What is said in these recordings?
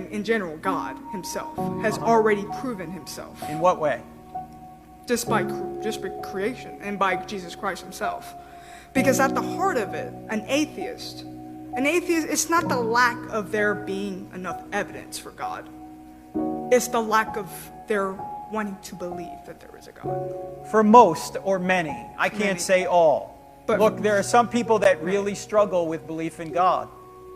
saying in general, God himself has already proven himself. In what way? Just by creation and by Jesus Christ himself. Because at the heart of it, an atheist, it's not the lack of there being enough evidence for God. It's the lack of their wanting to believe that there is a God. For most or many. I can't say all. But look, there are some people that really struggle with belief in God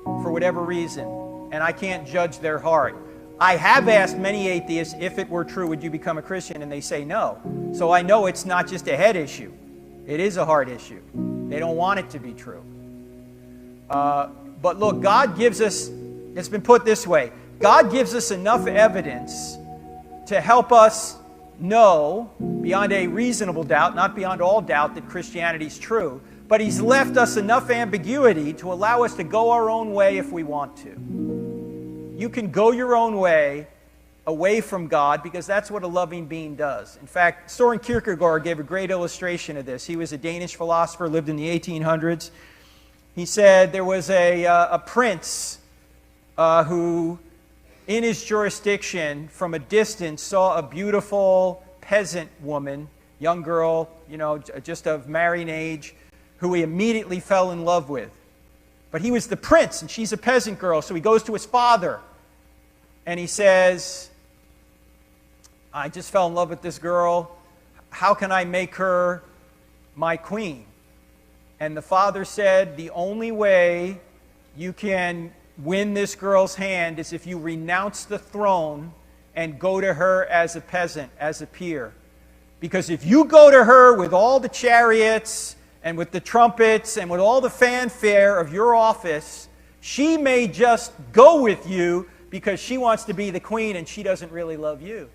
for whatever reason, and I can't judge their heart. I have asked many atheists, if it were true, would you become a Christian? And they say no. So I know it's not just a head issue. It is a heart issue. They don't want it to be true. But look, God gives us, it's been put this way, God gives us enough evidence to help us know, beyond a reasonable doubt, not beyond all doubt, that Christianity is true. But he's left us enough ambiguity to allow us to go our own way if we want to. You can go your own way away from God because that's what a loving being does. In fact, Søren Kierkegaard gave a great illustration of this. He was a Danish philosopher, lived in the 1800s. He said there was a prince who, in his jurisdiction, from a distance, saw a beautiful peasant woman, young girl, just of marrying age, who he immediately fell in love with. But he was the prince, and she's a peasant girl, so he goes to his father, and he says, I just fell in love with this girl. How can I make her my queen? And the father said, the only way you can win this girl's hand is if you renounce the throne and go to her as a peasant, as a peer. Because if you go to her with all the chariots and with the trumpets and with all the fanfare of your office, she may just go with you because she wants to be the queen and she doesn't really love you.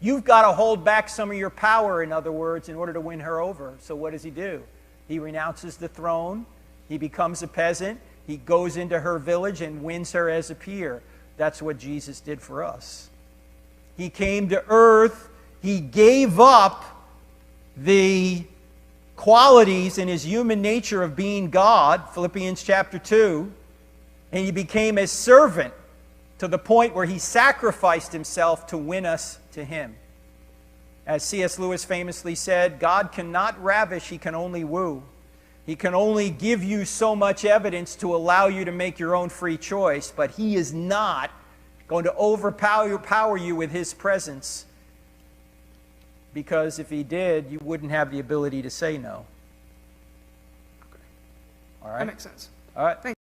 You've got to hold back some of your power, in other words, in order to win her over. So what does he do? He renounces the throne. He becomes a peasant. He goes into her village and wins her as a peer. That's what Jesus did for us. He came to earth. He gave up the qualities in his human nature of being God, Philippians chapter 2, and he became a servant to the point where he sacrificed himself to win us to him. As C.S. Lewis famously said, God cannot ravish, he can only woo. He can only give you so much evidence to allow you to make your own free choice, but he is not going to overpower you with his presence, because if he did, you wouldn't have the ability to say no. Okay. All right? That makes sense. All right. Thank